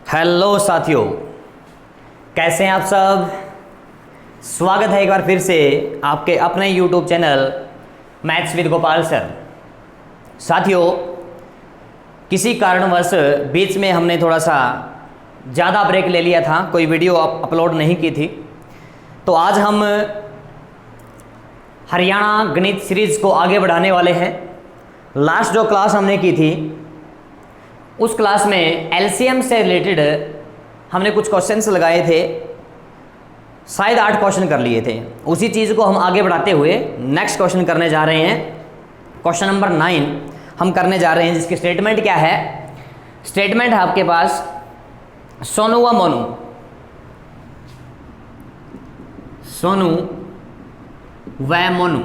Hello साथियों, कैसे हैं आप सब। स्वागत है एक बार फिर से आपके अपने YouTube channel maths with Gopal sir. साथियों, किसी कारणवश बीच में हमने थोड़ा सा ज़्यादा ब्रेक ले लिया था, कोई वीडियो अपलोड नहीं की थी। तो आज हम हरियाणा गणित सीरीज़ को आगे बढ़ाने वाले हैं। लास्ट जो क्लास हमने की थी उस क्लास में एलसीएम से रिलेटेड हमने कुछ क्वेश्चंस लगाए थे, शायद 8 क्वेश्चन कर लिए थे। उसी चीज़ को हम आगे बढ़ाते हुए नेक्स्ट क्वेश्चन करने जा रहे हैं। क्वेश्चन नंबर 9 हम करने जा रहे हैं, जिसकी स्टेटमेंट क्या है। स्टेटमेंट है आपके पास सोनू व मोनू, सोनू व मोनू,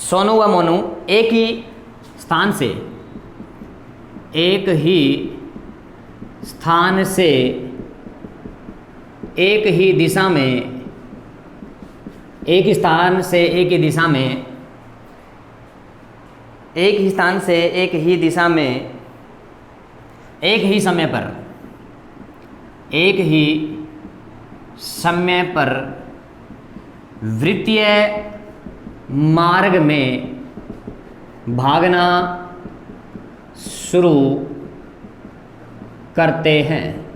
सोनू व मोनू एक ही स्थान से, एक ही स्थान से एक ही दिशा में, एक ही स्थान से एक ही दिशा में, एक ही स्थान से एक ही दिशा में, एक ही समय पर, एक ही समय पर वृत्तीय मार्ग में भागना शुरू करते हैं,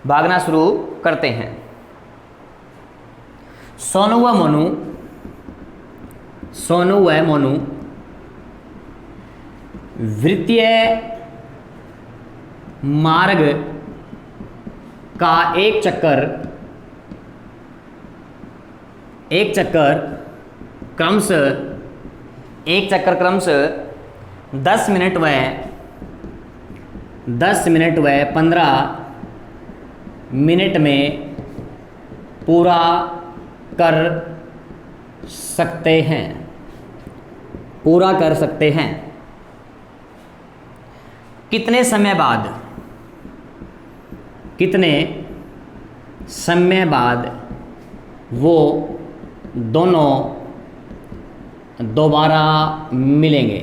भागना शुरू करते हैं। सोनू व मोनू, सोनू व मोनू वृत्तीय मार्ग का एक चक्कर क्रमशः 10 मिनट व 15 मिनट में पूरा कर सकते हैं, पूरा कर सकते हैं। कितने समय बाद, कितने समय बाद वो दोनों दोबारा मिलेंगे,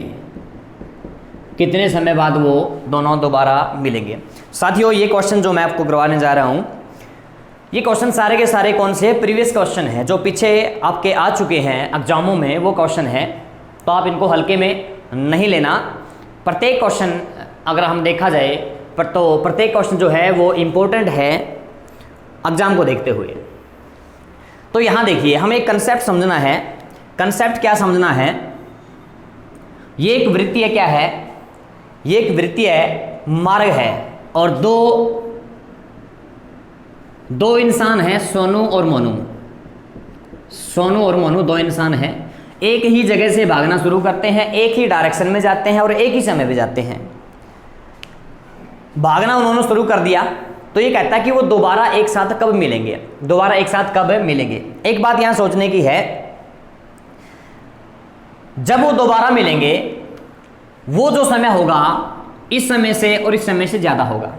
कितने समय बाद वो दोनों दोबारा मिलेंगे। साथियों, ये क्वेश्चन जो मैं आपको करवाने जा रहा हूँ, ये क्वेश्चन सारे के सारे कौन से प्रीवियस क्वेश्चन है जो पीछे आपके आ चुके हैं एग्जामों में, वो क्वेश्चन है। तो आप इनको हल्के में नहीं लेना। प्रत्येक क्वेश्चन अगर हम देखा जाए तो प्रत्येक क्वेश्चन जो है वो इम्पोर्टेंट है एग्जाम को देखते हुए। तो यहाँ देखिए, हमें एक कंसेप्ट समझना है। कंसेप्ट क्या समझना है, ये एक वृत्तीय क्या है, ये एक वृत्तीय मार्ग है और दो इंसान हैं, सोनू और मोनू। सोनू और मोनू दो इंसान हैं, एक ही जगह से भागना शुरू करते हैं, एक ही डायरेक्शन में जाते हैं और एक ही समय पे जाते हैं। भागना उन्होंने शुरू कर दिया तो ये कहता है कि वो दोबारा एक साथ कब मिलेंगे, दोबारा एक साथ कब मिलेंगे। एक बात यहां सोचने की है, जब वो दोबारा मिलेंगे वो जो समय होगा इस समय से और इस समय से ज्यादा होगा।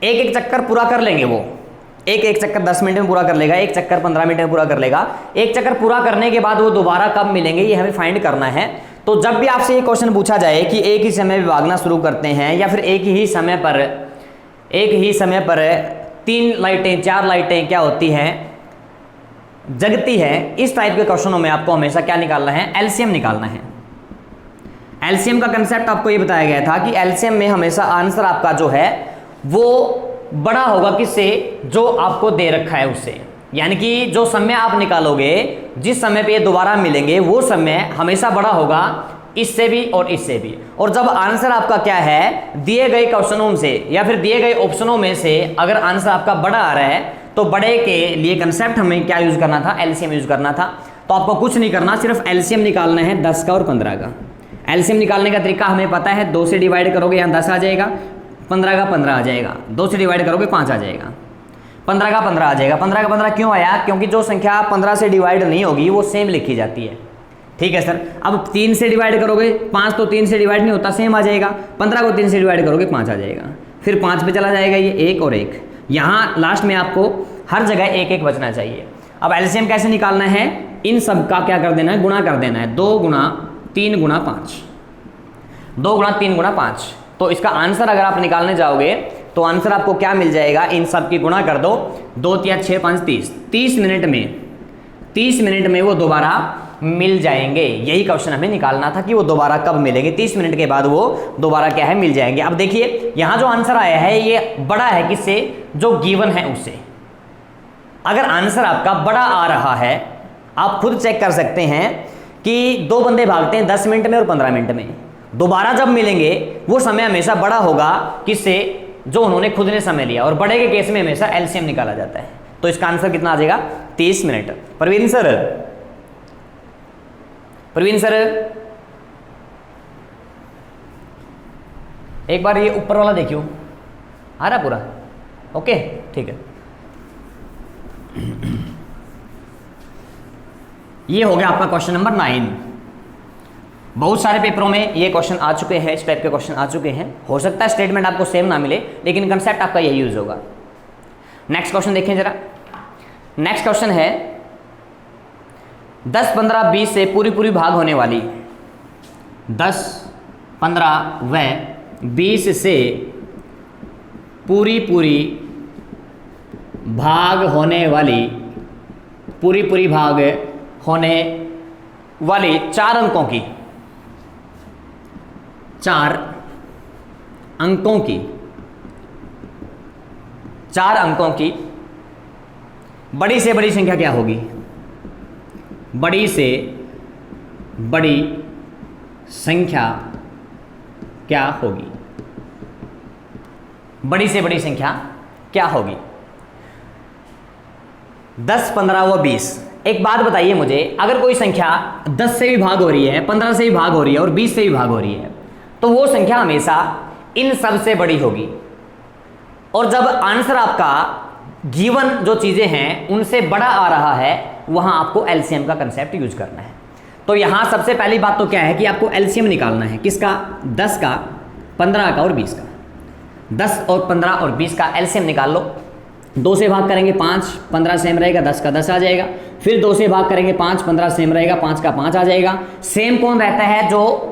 एक एक चक्कर पूरा कर लेंगे वो, एक एक चक्कर 10 मिनट में पूरा कर लेगा, एक चक्कर 15 मिनट में पूरा कर लेगा। एक चक्कर पूरा करने के बाद वो दोबारा कब मिलेंगे ये हमें फाइंड करना है। तो जब भी आपसे ये क्वेश्चन पूछा जाए कि एक ही समय में भागना शुरू करते हैं या फिर एक ही समय पर 3 लाइटें 4 लाइटें क्या होती हैं, जगती है, इस टाइप के क्वेश्चनों में आपको हमेशा क्या निकालना है, एलसीएम निकालना है। एलसीएम का कंसेप्ट आपको ये बताया गया था कि एलसीएम में हमेशा आंसर आपका जो है वो बड़ा होगा किससे, जो आपको दे रखा है उससे। यानी कि जो समय आप निकालोगे, जिस समय पे ये दोबारा मिलेंगे, वो समय हमेशा बड़ा होगा इससे भी और इससे भी। और जब आंसर आपका क्या है, दिए गए क्वेश्चनों से या फिर दिए गए ऑप्शनों में से अगर आंसर आपका बड़ा आ रहा है तो बड़े के लिए कंसेप्ट हमें क्या यूज करना था, एलसीएम यूज करना था। तो आपको कुछ नहीं करना, सिर्फ एलसीएम निकालना है 10 का और 15 का। एलसीएम निकालने का तरीका हमें पता है, 2 से डिवाइड करोगे यहाँ 10 आ जाएगा, 15 का 15 आ जाएगा, 2 से डिवाइड करोगे 5 आ जाएगा, 15 का 15 आ जाएगा। 15 का 15 क्यों आया, क्योंकि जो संख्या 15 से डिवाइड नहीं होगी वो सेम लिखी जाती है। ठीक है सर। अब 3 से डिवाइड करोगे 5 तो 3 से डिवाइड नहीं होता, सेम आ जाएगा। 15 को 3 से डिवाइड करोगे 5 आ जाएगा, फिर 5 पे चला जाएगा ये 1 और 1। यहाँ लास्ट में आपको हर जगह 1 1 बचना चाहिए। अब एलसीएम कैसे निकालना है, इन सब का क्या कर देना है, गुणा कर देना है। 2 गुणा 3 गुणा 5। 2 गुणा 3 गुणा 5। तो इसका आंसर अगर आप निकालने जाओगे तो आंसर आपको क्या मिल जाएगा, इन सब की गुणा कर दो, 2 तिया 6 5 30, 30 मिनट में वो दोबारा मिल जाएंगे। यही क्वेश्चन हमें निकालना था कि वो दोबारा कब मिलेंगे, 30 मिनट के बाद वो दोबारा क्या है, मिल जाएंगे। अब देखिए यहाँ जो आंसर आया है ये बड़ा है किससे, जो गिवन है उससे। अगर आंसर आपका बड़ा आ रहा है, आप खुद चेक कर सकते हैं कि 2 बंदे भागते हैं 10 मिनट में और 15 मिनट में, दोबारा जब मिलेंगे वो समय हमेशा बड़ा होगा किससे, जो उन्होंने खुद ने समय लिया, और बड़े के केस में हमेशा एलसीएम निकाला जाता है। तो इसका आंसर कितना आ जाएगा, 30 मिनट। प्रवीण सर एक बार ये ऊपर वाला देखियो, आ रहा पूरा, ओके ठीक है। ये हो गया आपका क्वेश्चन नंबर 9। बहुत सारे पेपरों में ये क्वेश्चन आ चुके हैं, इस टाइप के क्वेश्चन आ चुके हैं। हो सकता है स्टेटमेंट आपको सेम ना मिले, लेकिन कंसेप्ट आपका यही यूज होगा। नेक्स्ट क्वेश्चन देखें जरा। नेक्स्ट क्वेश्चन है 10 15 20 से पूरी पूरी भाग होने वाली, 10 15 व 20 से पूरी पूरी भाग होने वाली, पूरी पूरी भाग होने वाली 4 अंकों की, 4 अंकों की, 4 अंकों की बड़ी से बड़ी संख्या क्या होगी, बड़ी से बड़ी संख्या क्या होगी, बड़ी से बड़ी संख्या क्या होगी। 10 15 व 20। एक बात बताइए मुझे, अगर कोई संख्या 10 से भी भाग हो रही है, 15 से भी भाग हो रही है और 20 से भी भाग हो रही है, तो वो संख्या हमेशा इन सब से बड़ी होगी। और जब आंसर आपका गिवन जो चीजें हैं उनसे बड़ा आ रहा है, वहां आपको एलसीएम का कंसेप्ट यूज करना है। तो यहां सबसे पहली बात तो क्या है कि आपको एलसीएम निकालना है, किसका, 10 का, 15 का और 20 का। 10 और 15 और 20 का एलसीएम निकाल लो। 2 से भाग करेंगे 5, 15 सेम रहेगा, 10 का 10 आ जाएगा। फिर 2 से भाग करेंगे 5, 15 सेम रहेगा, 5 का 5 आ जाएगा। सेम कौन रहता है, जो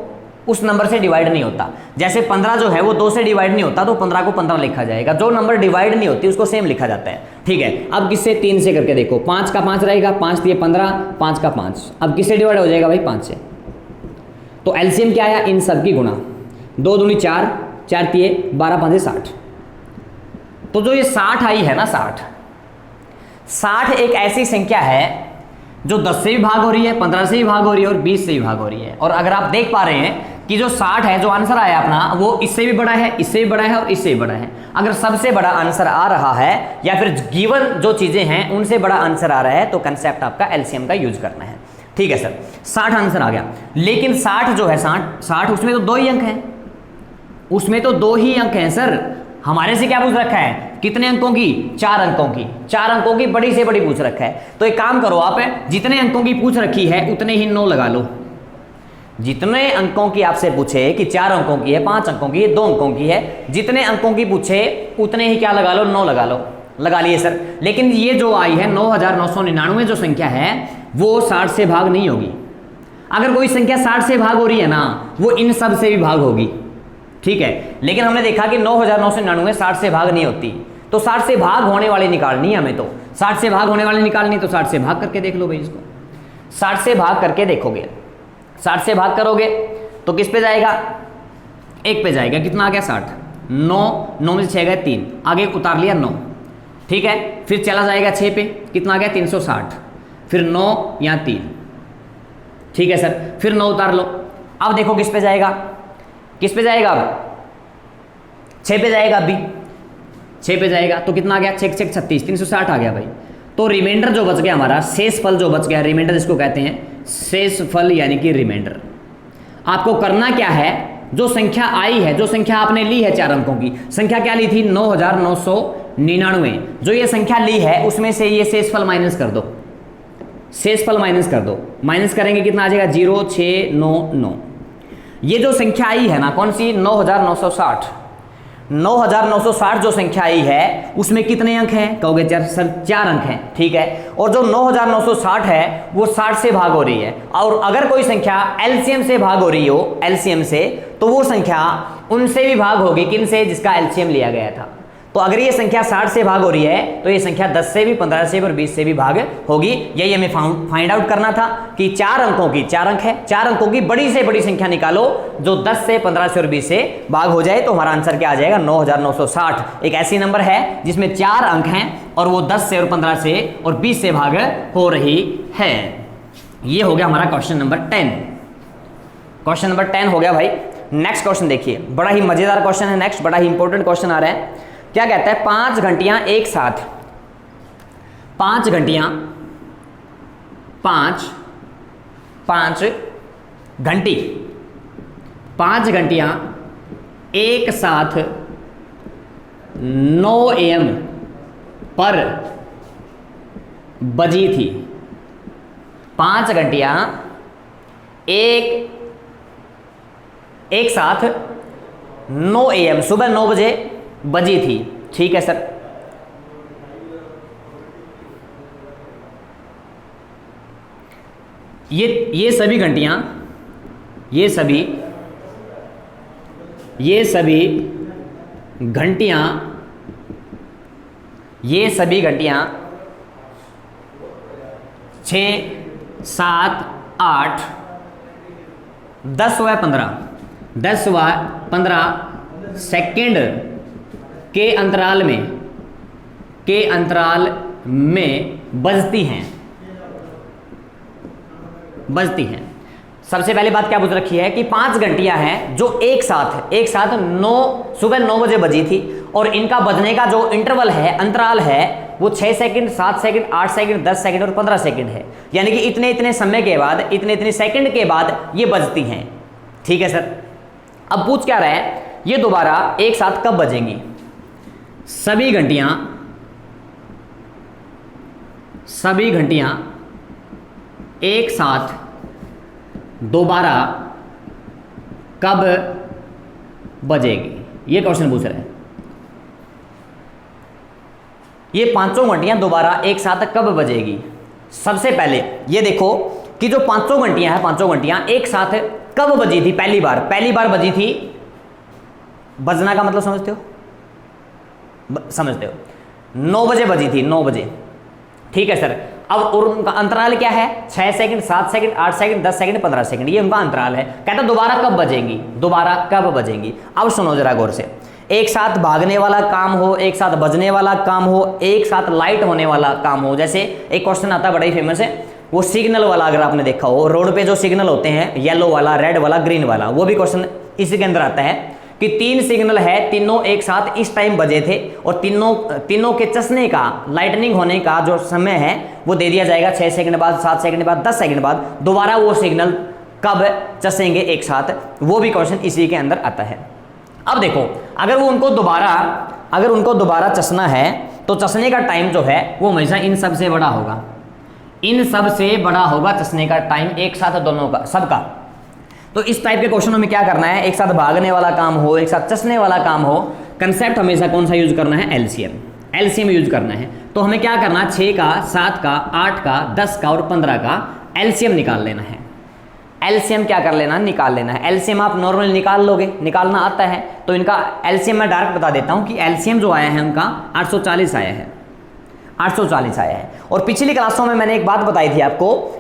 उस नंबर से डिवाइड नहीं होता। जैसे 15 जो है वो 2 से डिवाइड नहीं होता, तो 15 को 15 लिखा जाएगा। जो नंबर डिवाइड नहीं होती उसको सेम लिखा जाता है, ठीक है। अब किससे, 3 से करके देखो, 5 का 5 रहेगा, 5 दिए 15, 5 का 5। अब किससे डिवाइड हो जाएगा भाई, 5 से। तो एलसीएम क्या आया, इन सब की गुणा, 2 दूनी 4, 4 दिए 12, 5 60। तो जो ये 60 आई है ना, 60 एक ऐसी संख्या है जो 10 से भी भाग हो रही है, 15 से भी भाग हो रही है और 20 से भी भाग हो रही है। और अगर आप देख पा रहे हैं कि जो 60 है, जो आंसर आया अपना, वो इससे भी बड़ा है, इससे भी बड़ा है और इससे भी बड़ा है। अगर सबसे बड़ा आंसर आ रहा है या फिर गिवन जो चीजें हैं उनसे बड़ा आंसर आ रहा है, तो कंसेप्ट आपका एलसीएम का यूज करना है, ठीक है सर। 60 आंसर आ गया, लेकिन 60 जो है, 60 उसमें तो 2 ही अंक हैं, उसमें तो 2 ही अंक हैं सर। हमारे से क्या पूछ रखा है, कितने अंकों की, 4 अंकों की, 4 अंकों की बड़ी से बड़ी पूछ रखा है। तो एक काम करो आप, जितने अंकों की पूछ रखी है उतने ही 9 लगा लो। जितने अंकों की आपसे पूछे कि 4 अंकों की है, 5 अंकों की है, 2 अंकों की है, जितने अंकों की पूछे उतने ही क्या लगा लो, 9 लगा लो। लगा लिए सर। लेकिन ये जो आई है 9999 जो संख्या है वो 60 से भाग नहीं होगी। अगर कोई संख्या 60 से भाग हो रही है ना, वो इन सब से भी भाग होगी, ठीक है। लेकिन हमने देखा कि 9999 60 से भाग नहीं होती, तो 60 से भाग होने वाली निकालनी है हमें। तो 60 से भाग होने वाली निकालनी, तो 60 से भाग करके देख लो भाई इसको। 60 से भाग करके देखोगे, 60 से भाग करोगे तो किस पे जाएगा, 1 पे जाएगा। कितना आ गया 60, 9 में से 6 गए 3, आगे उतार लिया 9, ठीक है। फिर चला जाएगा 6 पे, कितना आ गया 360, फिर 9 यहाँ 3, ठीक है सर। फिर 9 उतार लो। अब देखो किस पे जाएगा, किस पे जाएगा, अब 6 पे जाएगा। अभी 6 पे जाएगा तो कितना आ गया, 6 6 36, 360 आ गया भाई। तो रिमाइंडर जो बच गया हमारा, शेष फल जो बच गया, रिमाइंडर जिसको कहते हैं, शेष फल यानी कि रिमाइंडर। आपको करना क्या है, जो संख्या आई है, जो संख्या आपने ली है 4 अंकों की संख्या, क्या ली थी 9999, जो ये संख्या ली है उसमें से ये शेष फल माइनस कर दो, शेष फल माइनस कर दो। माइनस करेंगे कितना आ जाएगा, 0699। ये जो संख्या आई है ना, कौन सी, 9960। 9960 जो संख्या आई है उसमें कितने अंक हैं? कहोगे सर 4 अंक हैं, ठीक है। और जो 9960 है वो 60 से भाग हो रही है, और अगर कोई संख्या एलसीएम से भाग हो रही हो, एलसीएम से, तो वो संख्या उनसे भी भाग होगी, किन से? जिसका एलसीएम लिया गया था। तो अगर ये संख्या 60 से भाग हो रही है तो ये संख्या 10 से भी, 15 से भी और 20 से भी भाग होगी। यही हमें फाइंड आउट करना था कि 4 अंकों की, 4 अंक है, 4 अंकों की बड़ी से बड़ी संख्या निकालो जो 10 से, 15 से और 20 से भाग हो जाए, तो हमारा आंसर क्या आ जाएगा? 9960 एक ऐसी नंबर है जिसमें 4 अंक हैं और वो 10 से और 15 से और 20 से भाग हो रही है। ये हो गया हमारा क्वेश्चन नंबर 10। क्वेश्चन नंबर 10 हो गया भाई। नेक्स्ट क्वेश्चन देखिए, बड़ा ही मजेदार क्वेश्चन है। नेक्स्ट बड़ा ही इंपॉर्टेंट क्वेश्चन आ रहा है। क्या कहता है? 5 घंटियां एक साथ, 5 घंटियां, 5 घंटी, 5 घंटियां एक साथ 9 AM पर बजी थी। 5 घंटियां एक साथ 9 AM, सुबह 9 बजे बजी थी, ठीक है सर। ये सभी घंटियां, ये सभी घंटियां 6, 7, 8, 10 व 15 सेकेंड के अंतराल में बजती हैं। सबसे पहली बात क्या पूछ रखी है कि 5 घंटियां हैं जो एक साथ 9 सुबह 9 बजे बजी थी, और इनका बजने का जो इंटरवल है, अंतराल है, वो 6 सेकंड, 7 सेकंड, 8 सेकंड, 10 सेकंड और 15 सेकंड है। यानी कि इतने समय के बाद, इतने सेकंड के बाद ये बजती हैं, ठीक है सर। अब पूछ क्या रहा है? ये दोबारा एक साथ कब बजेंगी? सभी घंटियां एक साथ दोबारा कब बजेगी? ये क्वेश्चन पूछ रहे हैं। ये 5 घंटियां दोबारा एक साथ कब बजेगी? सबसे पहले ये देखो कि जो 5 घंटियां हैं, 5 घंटियां एक साथ कब बजी थी? पहली बार बजी थी। बजना का मतलब समझते हो? 9 बजे बजी थी, 9 बजे, ठीक है सर। अब और उनका अंतराल क्या है? 6 second, 7 second, 8 second, 10 second, 15 second, ये उनका अंतराल है। कहता दोबारा कब बजेंगी? अब सुनो जरा गौर से। एक साथ भागने वाला काम हो, एक साथ बजने वाला काम हो, एक साथ लाइट होने वाला काम हो। जैसे एक क्वेश्चन आता है, बड़ा ही फेमस है, वो सिग्नल वाला, अगर आपने देखा हो रोड पे जो सिग्नल होते हैं, येलो वाला, रेड वाला, ग्रीन वाला, वो भी क्वेश्चन इसी के अंदर आता है कि 3 सिग्नल है, तीनों एक साथ इस टाइम बजे थे, और तीनों के चसने का, लाइटनिंग होने का जो समय है वो दे दिया जाएगा 6 सेकंड बाद, 7 सेकंड बाद, 10 सेकंड बाद। दोबारा वो सिग्नल कब चसेंगे एक साथ, वो भी क्वेश्चन इसी के अंदर आता है। अब देखो, अगर उनको दोबारा चसना है तो चसने का टाइम जो है वो हमेशा इन सब से बड़ा होगा। चसने का टाइम एक साथ दोनों का, सबका। तो इस टाइप के क्वेश्चनों में क्या करना है? एक साथ भागने वाला काम हो, एक साथ चसने वाला काम हो, कंसेप्ट हमेशा कौन सा यूज करना है? एलसीएम यूज करना है। तो हमें क्या करना है? 6 का, 7 का, 8 का, 10 का और 15 का एलसीएम निकाल लेना है। एलसीएम क्या कर लेना? निकाल लेना है। एलसीएम आप नॉर्मली निकाल लोगे, निकालना आता है। तो इनका एलसीएम मैं डायरेक्ट बता देता हूं कि एलसीएम जो आया है उनका 840 आया है, 840 आया है। और पिछली क्लासों में मैंने एक बात बताई थी आपको,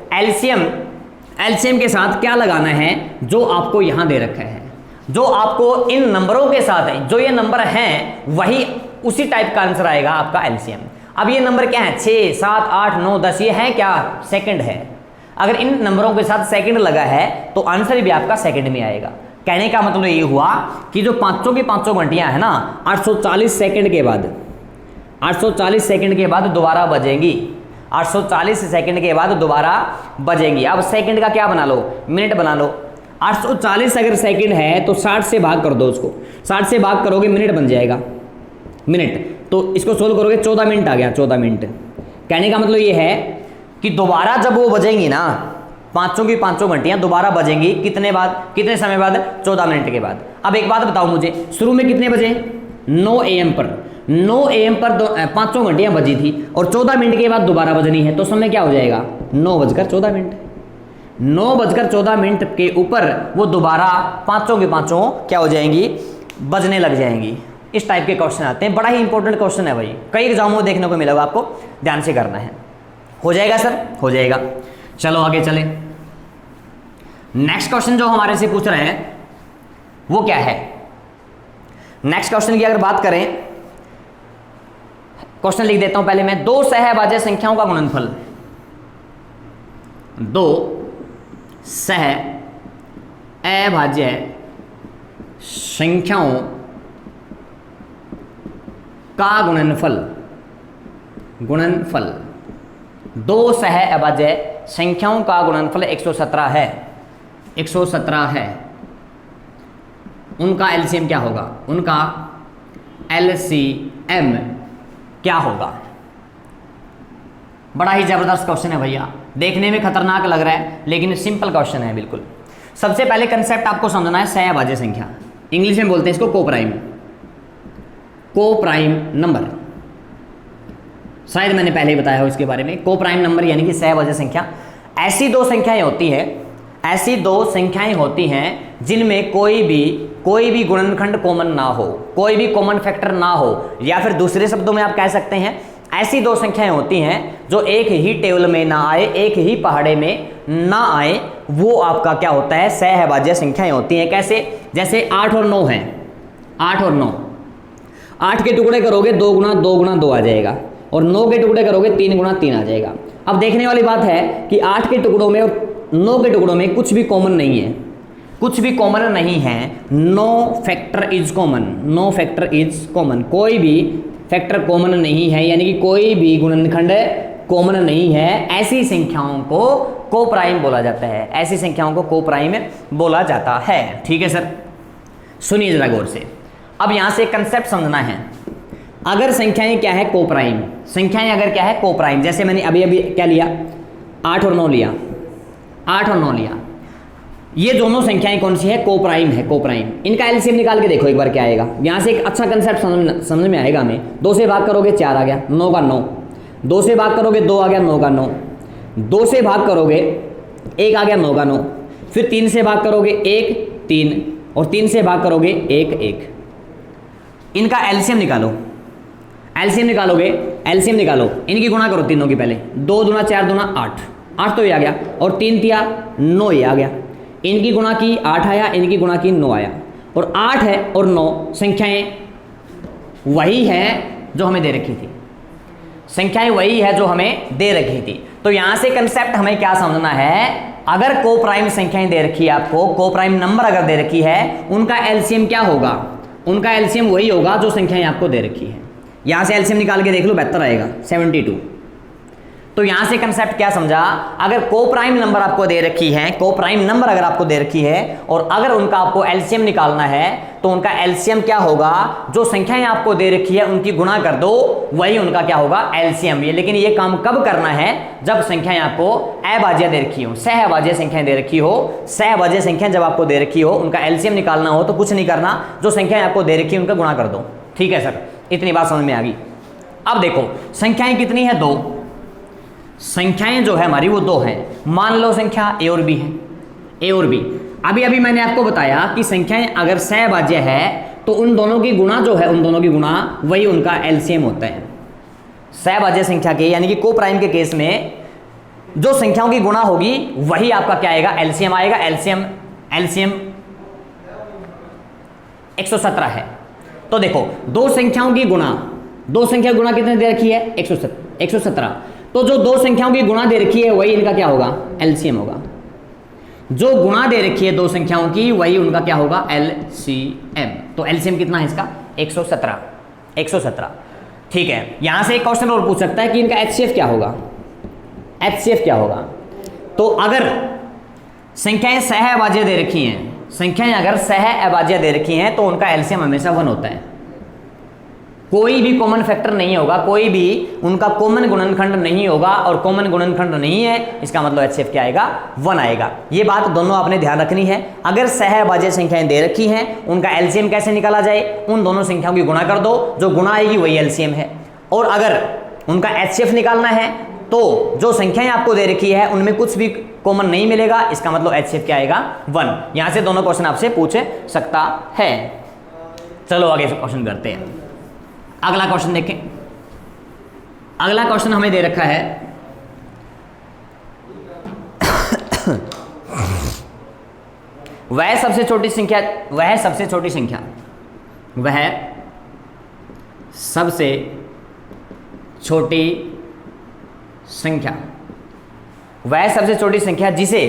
एलसीएम के साथ क्या लगाना है, जो आपको यहां दे रखा है, जो आपको इन नंबरों के साथ है, जो ये नंबर हैं वही उसी टाइप का आंसर आएगा आपका एलसीएम। अब ये नंबर क्या है? 6, 7, 8, 9, 10, ये है क्या? सेकंड है। अगर इन नंबरों के साथ सेकंड लगा है तो आंसर भी आपका सेकंड में आएगा। कहने का मतलब ये हुआ कि जो 5 की 5 घंटियां है ना, 840 सेकंड के बाद, 840 सेकंड के बाद दोबारा बजेंगी। 840 सेकंड के बाद दोबारा बजेंगी। अब सेकंड का क्या बना लो? मिनट बना लो। 840 अगर सेकंड है तो 60 से भाग कर दो उसको, 60 से भाग करोगे मिनट बन जाएगा, मिनट। तो इसको सोल्व करोगे 14 मिनट आ गया, 14 मिनट। कहने का मतलब ये है कि दोबारा जब वो बजेंगी ना, 5 की 5 घंटियां दोबारा बजेंगी, कितने समय बाद? 14 मिनट के बाद। अब एक बात बताओ मुझे, शुरू में कितने बजे? 9 AM पर 9 AM पर 5 घंटियाँ बजी थी और 14 मिनट के बाद दोबारा बजनी है, तो समय क्या हो जाएगा 9:14 9:14 के ऊपर वो दोबारा पाँचों के पाँचों क्या हो जाएंगी, बजने लग जाएंगी। इस टाइप के क्वेश्चन आते हैं, बड़ा ही इंपॉर्टेंट क्वेश्चन है भाई, कई एग्जामों में देखने को मिलेगा, आपको ध्यान से करना है। हो जाएगा सर, हो जाएगा। चलो आगे चले। नेक्स्ट क्वेश्चन जो हमारे से पूछ रहे हैं वो क्या है। नेक्स्ट क्वेश्चन की अगर बात करें, क्वेश्चन लिख देता हूं पहले मैं। दो सहभाज्य संख्याओं का गुणनफल, दो सहअभाज्य संख्याओं का गुणनफल, गुणनफल दो सहअभाज्य संख्याओं का गुणनफल 117 है, 117 है। उनका एलसीएम क्या होगा, उनका एलसीएम क्या होगा। बड़ा ही जबरदस्त क्वेश्चन है भैया, देखने में खतरनाक लग रहा है लेकिन सिंपल क्वेश्चन है बिल्कुल। सबसे पहले कंसेप्ट आपको समझना है, सहअभाज्य संख्या, इंग्लिश में बोलते हैं इसको कोप्राइम, कोप्राइम नंबर। शायद मैंने पहले ही बताया हो इसके बारे में। कोप्राइम नंबर यानी कि सहअभाज्य संख्या ऐसी दो संख्याएं होती है, ऐसी दो संख्याएं होती हैं जिनमें कोई भी गुणनखंड कॉमन ना हो, कोई भी कॉमन फैक्टर ना हो, या फिर दूसरे शब्दों में आप कह सकते हैं ऐसी दो संख्याएं होती हैं जो एक ही टेबल में ना आए, एक ही पहाड़े में ना आए, वो आपका क्या होता है, सहअभाज्य संख्याएं होती हैं। कैसे, जैसे 8 और 9 हैं, 8 और 9, 8 के टुकड़े करोगे 2 गुना 2 गुना 2 आ जाएगा, और 9 के टुकड़े करोगे 3 गुना 3 आ जाएगा। अब देखने वाली बात है कि 8 के टुकड़ों में और 9 के टुकड़ों में कुछ भी कॉमन नहीं है, कुछ भी कॉमन नहीं है। No factor is common, no factor is common, कोई भी फैक्टर कॉमन नहीं है, यानी कि कोई भी गुणनखंड कॉमन नहीं है। ऐसी संख्याओं को कोप्राइम बोला जाता है, ऐसी संख्याओं को कोप्राइम बोला जाता है। ठीक है सर, सुनिए जरा गौर से। अब यहां से कंसेप्ट समझना है। अगर संख्याएं क्या है कोप्राइम, संख्याएं अगर क्या है कोप्राइम, जैसे मैंने अभी अभी क्या लिया, 8 और 9 लिया, 8 और 9 लिया, ये दोनों संख्याएं कौन सी है, कोप्राइम है, कोप्राइम। इनका एलसीएम निकाल के देखो एक बार क्या आएगा। यहां से एक अच्छा कंसेप्ट समझ में आएगा हमें। 2 से भाग करोगे 4 आ गया, 9 का 9, 2 से भाग करोगे 2 आ गया, 9 का 9, 2 से भाग करोगे 1 आ गया, 9 का 9, फिर 3 से भाग करोगे 1 3, और 3 से भाग करोगे 1 1। इनका एलसीएम निकालो, एलसीएम निकालोगे, एलसीएम निकालो, इनकी गुणा करो तीनों की पहले। 2 दूना 4 दूना 8, 8 तो ये आ गया, और 3 तिया 9 ये आ गया। इनकी गुणा की 8 आया, इनकी गुणा की 9 आया, और 8 है और 9 संख्याएं वही हैं जो हमें दे रखी थी, संख्याएं वही है जो हमें दे रखी थी। तो यहां से कंसेप्ट हमें क्या समझना है, अगर कोप्राइम संख्याएं दे रखी है आपको, कोप्राइम नंबर अगर दे रखी है, उनका एलसीएम क्या होगा, उनका एलसीएम वही होगा जो संख्याएं आपको दे रखी है। यहां से एलसीएम निकाल के देख लो, बेहतर आएगा 72। तो यहां से कंसेप्ट क्या समझा, अगर कोप्राइम नंबर आपको दे रखी है, कोप्राइम नंबर अगर आपको दे रखी है, और अगर उनका आपको एलसीएम निकालना है, तो उनका एलसीएम क्या होगा, जो संख्याएं आपको दे रखी है उनकी गुणा कर दो, वही उनका क्या होगा, एलसीएम। ये लेकिन ये काम कब करना है, जब संख्याएं आपको अभाज्य दे रखी हो, सहअभाज्य संख्याएं दे रखी हो। सहअभाज्य संख्याएं जब आपको दे रखी हो, उनका एलसीएम निकालना हो, तो कुछ नहीं करना, जो संख्याएं आपको दे रखी है उनका गुणा कर दो। ठीक है सर, इतनी बात समझ में आ गई। अब देखो संख्याएं कितनी है, 2 संख्याएं जो है हमारी वो 2 हैं। मान लो संख्या ए और बी है, ए और बी। अभी अभी मैंने आपको बताया कि संख्याएं अगर सहअभाज्य है तो उन दोनों की गुणा जो है, उन दोनों की गुणा वही उनका एलसीएम होता है। सहअभाज्य संख्या के यानी कि कोप्राइम के केस में जो संख्याओं की गुणा होगी वही आपका क्या आएगा, एलसीएम आएगा। एलसीएम 117 है। तो देखो दो संख्याओं की गुणा, दो संख्या गुणा कितने दे रखी है, 117। तो जो दो संख्याओं की गुणा दे रखी है वही इनका क्या होगा, एलसीएम होगा। जो गुणा दे रखी है दो संख्याओं की वही उनका क्या होगा, एलसीएम। तो एलसीएम कितना है इसका, 117। ठीक है, यहां से एक क्वेश्चन और पूछ सकता है कि इनका एचसीएफ क्या होगा, एचसीएफ क्या होगा। तो अगर संख्याएं सहअभाज्य दे रखी हैं, संख्याएं अगर सहअभाज्य दे रखी हैं तो उनका एलसीएम हमेशा 1 होता है। कोई भी कॉमन फैक्टर नहीं होगा, कोई भी उनका कॉमन गुणनखंड नहीं होगा, और कॉमन गुणनखंड नहीं है इसका मतलब HCF क्या आएगा, 1 आएगा। ये बात दोनों आपने ध्यान रखनी है। अगर सहभाज्य संख्याएं दे रखी हैं, उनका एलसीएम कैसे निकाला जाए, उन दोनों संख्याओं की गुणा कर दो, जो गुणा आएगी वही एलसीएम है। और अगर उनका HCF निकालना है तो जो संख्याएं आपको दे रखी है उनमें कुछ भी कॉमन नहीं मिलेगा, इसका मतलब HCF क्या आएगा, 1। यहां से दोनों क्वेश्चन आपसे पूछ सकता है। चलो आगे से क्वेश्चन करते हैं। अगला क्वेश्चन देखें। अगला क्वेश्चन हमें दे रखा है वह सबसे छोटी संख्या वह सबसे छोटी संख्या जिसे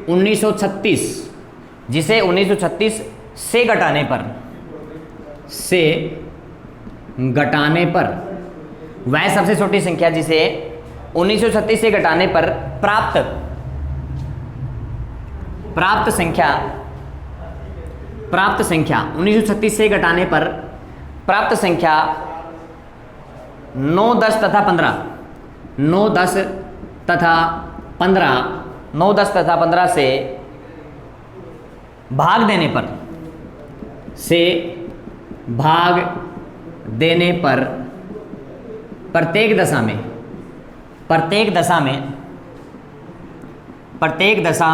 1936 से घटाने पर वह सबसे छोटी संख्या जिसे 1936 से घटाने पर प्राप्त संख्या 1936 से घटाने पर प्राप्त संख्या 9, 10 तथा 15 से भाग देने पर प्रत्येक दशा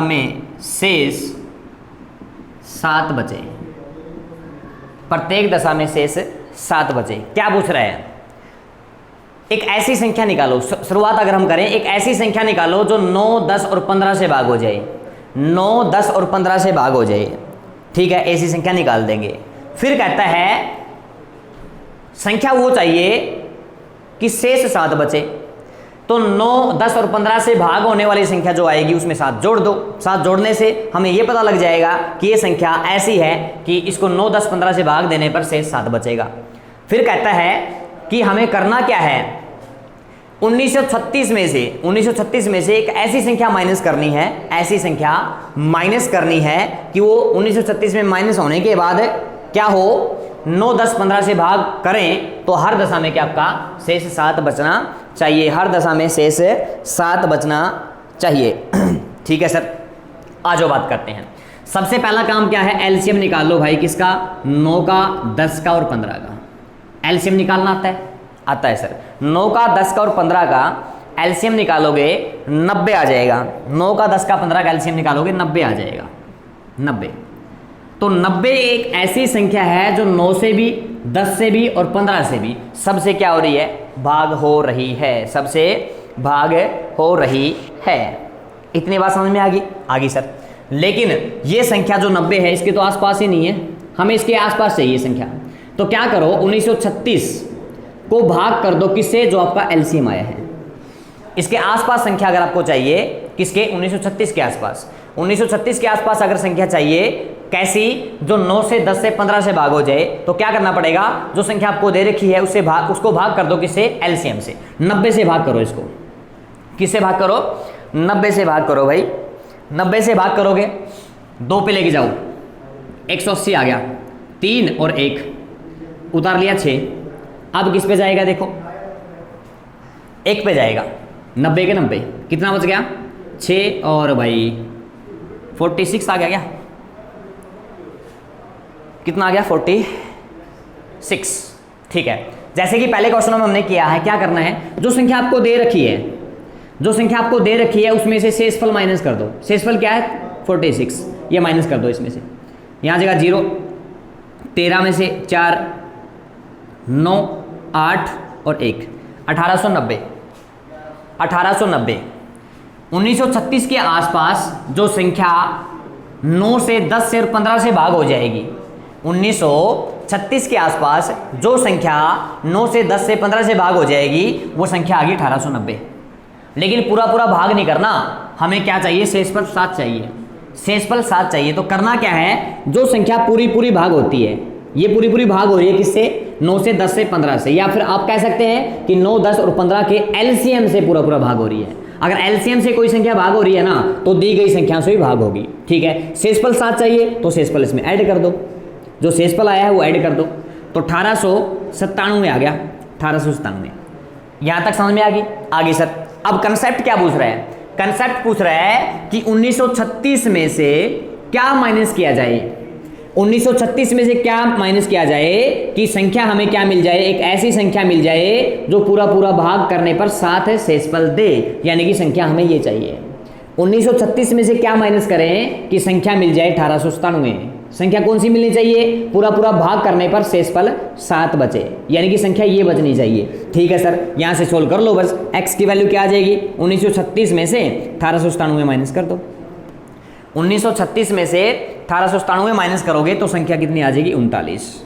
में शेष 7 बचे। प्रत्येक दशा में शेष 7 बचे। क्या पूछ रहा है, एक ऐसी संख्या निकालो, शुरुआत अगर हम करें, एक ऐसी संख्या निकालो जो 9, 10 और 15 से भाग हो जाए। 9, 10 और 15 से भाग हो जाए, ठीक है, ऐसी संख्या निकाल देंगे। फिर कहता है संख्या वो चाहिए कि शेष 7 बचे। तो 9, 10 और 15 से भाग होने वाली संख्या जो आएगी उसमें 7 जोड़ दो। 7 जोड़ने से हमें यह पता लग जाएगा कि ये संख्या ऐसी है कि इसको 9, 10, 15 से भाग देने पर शेष 7 बचेगा। फिर कहता है कि हमें करना क्या है, 1936 में से एक ऐसी संख्या माइनस करनी है कि वो 1936 में माइनस होने के बाद क्या हो, 9, 10, 15 से भाग करें तो हर दशा में क्या आपका शेष 7 बचना चाहिए। हर दशा में शेष 7 बचना चाहिए। ठीक है सर, आज बात करते हैं। सबसे पहला काम क्या है, एलसीएम निकाल लो भाई। किसका, 9 का, 10 का और 15 का एलसीएम निकालना आता है सर। 9 का, 10 का और 15 का एलसीएम निकालोगे 90 आ जाएगा। 9 का, 10 का, 15 का एलसीएम निकालोगे 90 आ जाएगा। 90 तो 90 एक ऐसी संख्या है जो 9 से भी, 10 से भी और 15 से भी सबसे क्या हो रही है, भाग हो रही है। सबसे भाग हो रही है। इतनी बात समझ में आ गई सर। लेकिन ये संख्या जो 90 है इसके तो आसपास ही नहीं है, हमें इसके आसपास चाहिए संख्या। तो क्या करो, 1936 को भाग कर दो किससे, जो आपका एलसीएम आया है। इसके आसपास संख्या अगर आपको चाहिए, किसके, 1936 के आसपास। 1936 के आसपास अगर संख्या चाहिए, कैसी, जो 9 से, 10 से, 15 से भाग हो जाए, तो क्या करना पड़ेगा, जो संख्या आपको दे रखी है उसको भाग कर दो किससे, एलसीएम से। 90 से भाग करो इसको। किससे भाग करो, 90 से भाग करो भाई। 90 से भाग करोगे, 2 पे लेके जाओ, 180 आ गया। 3 और 1 उतार लिया, 6। अब किस पे जाएगा, देखो 1 पे जाएगा। 90 के 90 कितना बच गया, 6 और भाई 46 आ गया। क्या कितना आ गया, 46। ठीक है, जैसे कि पहले क्वेश्चनों में हमने किया है, क्या करना है, जो संख्या आपको दे रखी है उसमें से शेषफल माइनस कर दो। शेषफल क्या है, 46, ये माइनस कर दो इसमें से। यहाँ जगह 0, 13 में से 4, 9, 8 और 1, 1890। 1936 के आसपास जो संख्या 9 से, 10 से और 15 से भाग हो जाएगी, 1936 के आसपास जो संख्या 9 से, 10 से, 15 से भाग हो जाएगी, वो संख्या आ गई 1890। लेकिन पूरा भाग नहीं करना, हमें क्या चाहिए, शेषफल 7 चाहिए। शेषफल 7 चाहिए। तो करना क्या है, जो संख्या पूरी भाग होती है, ये पूरी भाग हो रही है किससे, 9 से, 10 से, 15 से, या फिर आप कह सकते हैं कि 9, 10 और 15 के एलसीएम से पूरा भाग हो रही है। अगर एलसीएम से कोई संख्या भाग हो रही है ना, तो दी गई संख्या से भी भाग होगी। ठीक है, शेषफल 7 चाहिए तो शेषफल इसमें ऐड कर दो। जो शेषफल आया है वो ऐड कर दो, तो 1897 आ गया, 1897। यहाँ तक समझ में आ गई? आगे सर अब कंसेप्ट क्या पूछ रहा है? कंसेप्ट पूछ रहा है कि 1936 में से क्या माइनस किया जाए, 1936 में से क्या माइनस किया जाए कि संख्या हमें क्या मिल जाए, एक ऐसी संख्या मिल जाए जो पूरा पूरा भाग करने पर 7 शेषफल दे, यानी कि संख्या हमें ये चाहिए। 1936 में से क्या माइनस करें कि संख्या मिल जाए 1897। संख्या कौन सी मिलनी चाहिए? पूरा पूरा भाग करने पर शेषफल 7 बचे, यानी कि संख्या ये बचनी चाहिए। ठीक है सर, यहां से सोल्व कर लो बस। x की वैल्यू क्या आ जाएगी? 1936 में से 1897 माइनस कर दो। 1936 में से 1897 माइनस करोगे तो संख्या कितनी आ जाएगी? 39।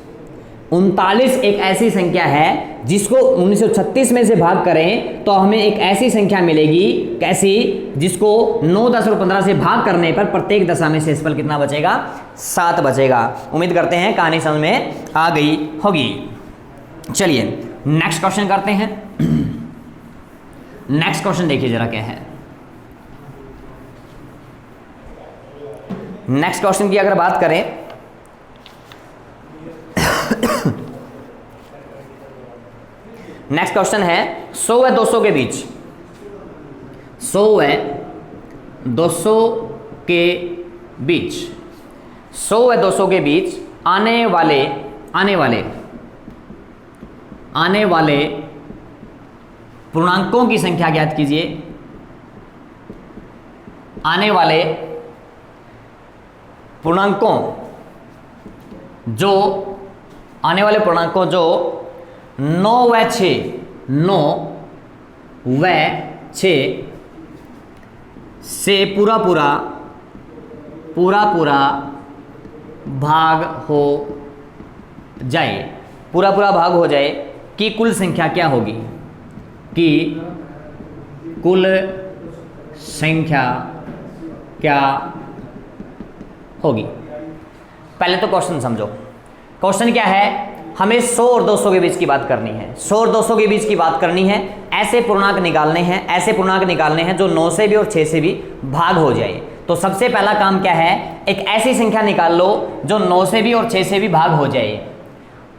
39 एक ऐसी संख्या है जिसको 1936 में से भाग करें तो हमें एक ऐसी संख्या मिलेगी, कैसी? जिसको 9, 10 और 15 से भाग करने पर प्रत्येक दशा में शेषफल कितना बचेगा? 7 बचेगा। उम्मीद करते हैं कहानी समझ में आ गई होगी। चलिए नेक्स्ट क्वेश्चन करते हैं। नेक्स्ट क्वेश्चन देखिए जरा क्या है। नेक्स्ट क्वेश्चन की अगर बात करें नेक्स्ट क्वेश्चन है 100 व 200 के बीच, 100 व 200 के बीच, 100 व 200 के बीच आने वाले पूर्णांकों की संख्या ज्ञात कीजिए। आने वाले पूर्णांकों जो 9 व 6 से पूरा पूरा भाग हो जाए, पूरा पूरा भाग हो जाए कि कुल संख्या क्या होगी? कि कुल संख्या क्या होगी? पहले तो क्वेश्चन समझो। क्वेश्चन क्या है? हमें 100 और 200 के बीच की बात करनी है। 100 और 200 के बीच की बात करनी है। ऐसे पूर्णांक निकालने हैं, ऐसे पूर्णांक निकालने हैं जो 9 से भी और 6 से भी भाग हो जाए। तो सबसे पहला काम क्या है? एक ऐसी संख्या निकाल लो जो 9 से भी और 6 से भी भाग हो जाए।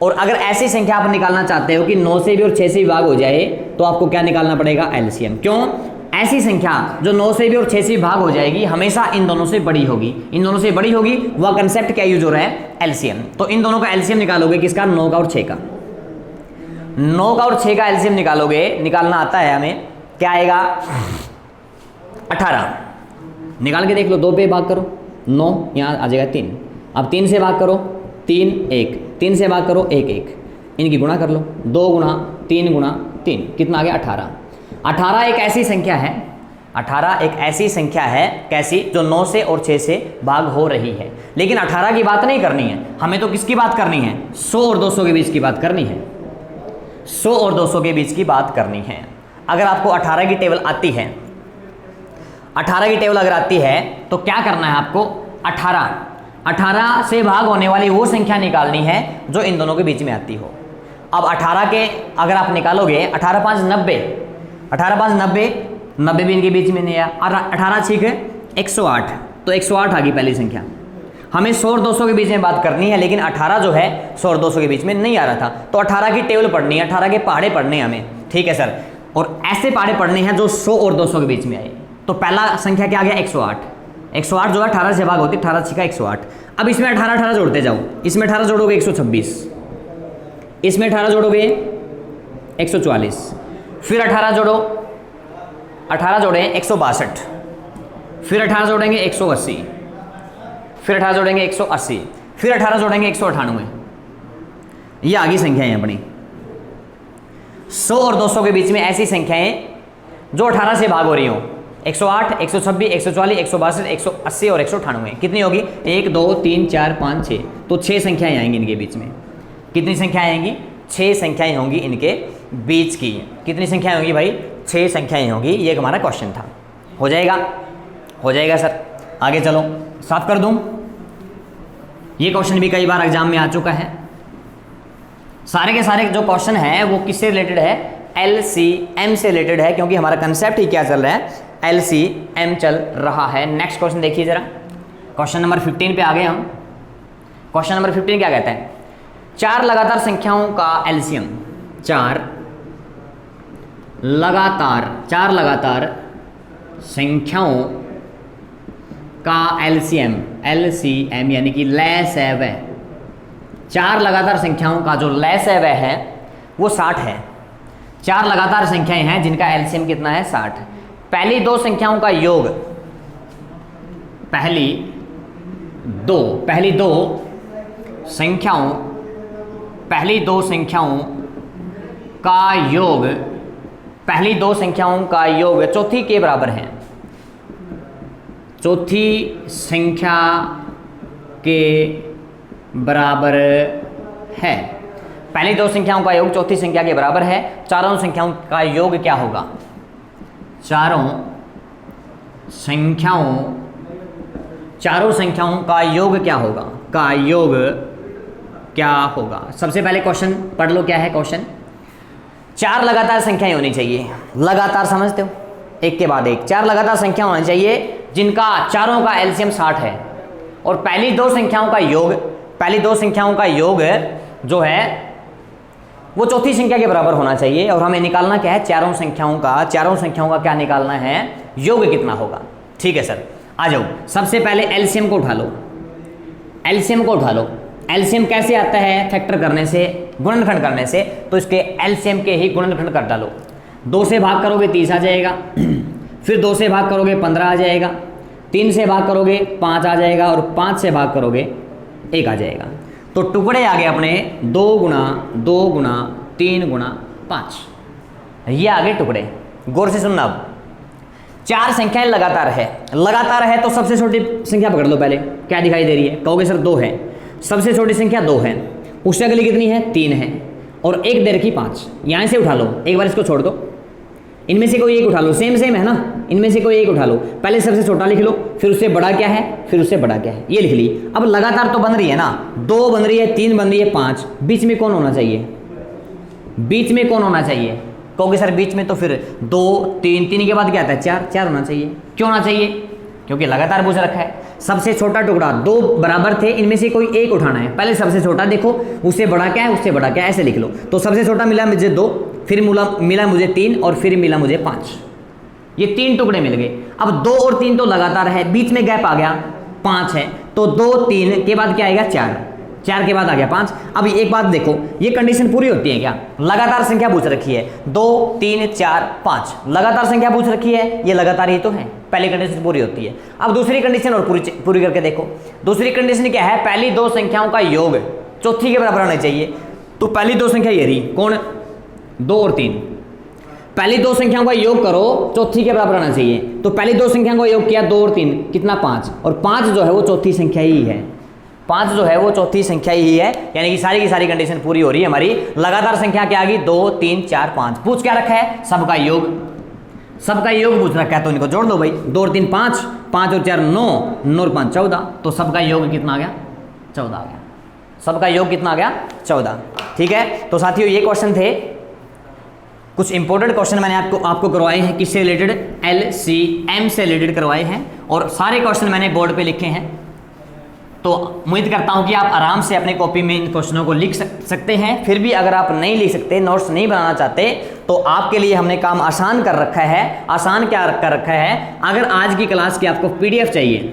और अगर ऐसी संख्या आप निकालना चाहते हो कि 9 से भी और 6 से भी भाग हो जाए तो आपको क्या निकालना पड़ेगा? एलसीएम। क्यों? ऐसी संख्या जो 9 से भी और 6 से भी भाग हो जाएगी हमेशा इन दोनों से बड़ी होगी, इन दोनों से बड़ी होगी। वह कंसेप्ट क्या यूज हो रहा है? एलसीएम। तो इन दोनों का एलसीएम निकालोगे, किसका? 9 का और 6 का। 9 का और 6 का एलसीएम निकालोगे, निकालना आता है हमें, क्या आएगा? 18। निकाल के देख लो, 2 पे भाग करो 9, यहाँ आ जाएगा 3। अब 3 से भाग करो 3, 1, 3 से भाग करो 1, 1, इनकी गुणा कर लो, 2 गुणा 3 गुणा 3, कितना आ गया? 18। 18 एक ऐसी संख्या है, 18 एक ऐसी संख्या है, कैसी? जो 9 से और 6 से भाग हो रही है। लेकिन 18 की बात नहीं करनी है हमें, तो किसकी बात करनी है? 100 और 200 के बीच की बात करनी है। 100 और 200 के बीच की बात करनी है। अगर आपको 18 की टेबल आती है, 18 की टेबल अगर आती है तो क्या करना है आपको? 18 से भाग होने वाली वो संख्या निकालनी है जो इन दोनों के बीच में आती हो। अब 18 के अगर आप निकालोगे, 18 5 90, 18 5 90, 90 भी इनके बीच में नहीं आया, और 18 6 108, तो 108 आ गई पहली संख्या। हमें 100 और 200 के बीच में बात करनी है, लेकिन 18 जो है 100 और 200 के बीच में नहीं आ रहा था, तो 18 की टेबल पढ़नी है, 18 के पहाड़े पढ़ने हैं हमें। ठीक है सर, और ऐसे पहाड़े पढ़ने हैं जो 100 और 200 के बीच में आए। तो पहला संख्या क्या आ गया? 108। 108 जो है 18 से भाग होती है, 18 6 108। अब इसमें 18 जोड़ते जाओ, इसमें 18 जोड़ोगे 126, इसमें 18 जोड़ोगे 144, फिर 18 जोड़ो, 18 जोड़े 162, फिर 18 जोड़ेंगे 180, फिर 18 जोड़ेंगे 180, फिर 18 जोड़ेंगे 198। ये आगे संख्याएं हैं अपनी। 100 और 200 के बीच में ऐसी संख्याएं जो 18 से भाग हो रही हो, 108, 126, 144, 162, 180 और 198। कितनी होगी? 1 2 3 4 5 6, तो 6 संख्याएं आएंगी इनके बीच में। कितनी संख्याएं आएंगी? 6 संख्याएं होंगी इनके बीच की। कितनी संख्याएं होंगी भाई? 6 संख्याएं होंगी। ये एक हमारा क्वेश्चन था। हो जाएगा? हो जाएगा सर। आगे चलो, साफ कर दूं। ये क्वेश्चन भी कई बार एग्जाम में आ चुका है। सारे के सारे जो क्वेश्चन है वो किससे रिलेटेड है? LCM से रिलेटेड है, क्योंकि हमारा कंसेप्ट ही क्या चल रहा है? LCM चल रहा है। नेक्स्ट क्वेश्चन देखिए जरा, क्वेश्चन नंबर 15 पे आ गए हम। क्वेश्चन नंबर 15 क्या कहता है? चार लगातार संख्याओं का एलसीएम, चार लगातार संख्याओं का एलसीएम, एलसीएम यानी कि लैसैव, चार लगातार संख्याओं का जो लैसैव है वो 60 है। चार लगातार संख्याएं हैं जिनका एलसीएम कितना है? 60। पहली दो संख्याओं का योग, पहली दो संख्याओं का योग चौथी के बराबर है, चौथी संख्या के बराबर है। पहली दो संख्याओं का योग चौथी संख्या के बराबर है। चारों संख्याओं का योग क्या होगा? चारों संख्याओं का योग क्या होगा? सबसे पहले क्वेश्चन पढ़ लो, क्या है क्वेश्चन? चार लगातार संख्याएं होनी चाहिए, लगातार समझते हो, एक के बाद एक। चार लगातार संख्या होनी चाहिए जिनका चारों का एलसीएम 60 है, और पहली दो संख्याओं का योग जो है वो चौथी संख्या के बराबर होना चाहिए। और हमें निकालना क्या है? चारों संख्याओं का क्या निकालना है? योग कितना होगा। ठीक है सर, आ जाओ। सबसे पहले एलसीएम को उठा लो। एलसीएम कैसे आता है? फैक्टर करने से, गुणनखंड करने से। तो इसके एलसीएम के ही गुणनखंड कर डालो। 2 से भाग करोगे 30 आ जाएगा, फिर 2 से भाग करोगे 15 आ जाएगा, 3 से भाग करोगे 5 आ जाएगा, और 5 से भाग करोगे 1 आ जाएगा। तो टुकड़े आ गए अपने 2 गुना 3 गुना 5, ये आ गए टुकड़े। गौर से सुनना। अब चार संख्याएं लगातार है तो सबसे छोटी संख्या पकड़ लो पहले, क्या दिखाई दे रही है? कहोगे सर 2 है, सबसे छोटी संख्या 2 है, उससे अगली कितनी है? 3 है, और एक दे रखी 5। यहाँ से उठा लो, एक बार इसको छोड़ दो, इनमें से कोई एक उठा लो, सेम है ना, इनमें से कोई एक उठा लो। पहले सबसे छोटा लिख लो, फिर उससे बड़ा क्या है, फिर उससे बड़ा क्या है, ये लिख ली। अब लगातार तो बन रही है ना, 2 बन रही है, 3 बन रही है, 5, बीच में कौन होना चाहिए? कहोगे सर बीच में तो फिर 2 3 के बाद क्या आता है? 4 होना चाहिए। क्यों होना चाहिए? क्योंकि लगातार पूछ रखा है। सबसे छोटा टुकड़ा 2 बराबर थे, इनमें से कोई एक उठाना है। पहले सबसे छोटा देखो, उससे बड़ा क्या है, ऐसे लिख लो। तो सबसे छोटा मिला मुझे 2, फिर मिला मुझे 3, और फिर मिला मुझे 5। ये 3 टुकड़े मिल गए। अब 2 और 3 तो लगातार है, बीच में गैप आ गया 5 है, तो 2 3 के बाद क्या आएगा? 4 के बाद आ गया 5। अब एक बात देखो, ये कंडीशन पूरी होती है क्या? लगातार संख्या पूछ रखी है, 2 3 4 5 लगातार संख्या पूछ रखी है, ये लगातार ही तो है, पहली कंडीशन पूरी होती है। अब दूसरी कंडीशन और पूरी करके देखो। दूसरी कंडीशन क्या है? पहली दो संख्याओं का योग चौथी के बराबर होना चाहिए। तो पहली दो संख्या ये रही, कौन? 2 और 3। पहली दो संख्याओं का योग करो, चौथी के बराबर होना चाहिए। तो पहली दो संख्याओं का योग किया 2 और 3, कितना? 5, और 5 जो है वो चौथी संख्या ही है। 5 जो है वो चौथी संख्या ही है, यानी कि सारी की सारी कंडीशन पूरी हो रही है हमारी। लगातार संख्या क्या आ गई? 2 3 4 5। पूछ क्या रखा है? सबका योग पूछ रखा है, तो इनको जोड़ दो भाई। 2 और 3 5, 5 और 4 9, 9 और 5 14। तो सबका योग कितना आ गया? 14 आ गया। सबका योग कितना आ गया? 14। ठीक है, तो साथियों ये क्वेश्चन थे, कुछ इंपॉर्टेंट क्वेश्चन मैंने आपको करवाए हैं, किससे रिलेटेड? LCM से रिलेटेड करवाए हैं, और सारे क्वेश्चन मैंने बोर्ड पे लिखे हैं। तो उम्मीद करता हूं कि आप आराम से अपने कॉपी में इन क्वेश्चनों को लिख सकते हैं। फिर भी अगर आप नहीं लिख सकते, नोट्स नहीं बनाना चाहते, तो आपके लिए हमने काम आसान कर रखा है। आसान क्या कर रखा है? अगर आज की क्लास की आपको PDF चाहिए,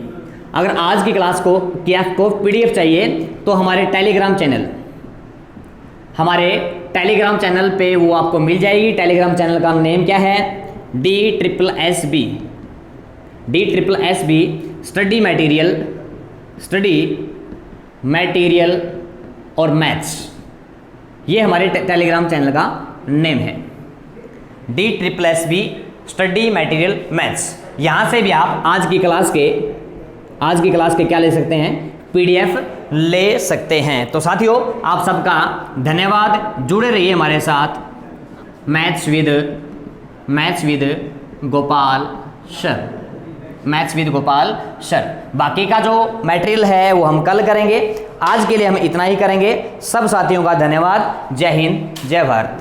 अगर आज की क्लास को आपको PDF चाहिए, तो हमारे टेलीग्राम चैनल पे वो आपको मिल जाएगी। टेलीग्राम चैनल का नेम क्या है? DSSB स्टडी मटेरियल और मैथ्स, ये हमारे टेलीग्राम चैनल का नेम है। DSSB study material maths. यहाँ से भी आप आज की क्लास के क्या ले सकते हैं? PDF ले सकते हैं। तो साथियों आप सबका धन्यवाद, जुड़े रहिए हमारे साथ मैथ्स विद गोपाल सर। बाकी का जो मटेरियल है वो हम कल करेंगे, आज के लिए हम इतना ही करेंगे। सब साथियों का धन्यवाद। जय हिंद, जय भारत।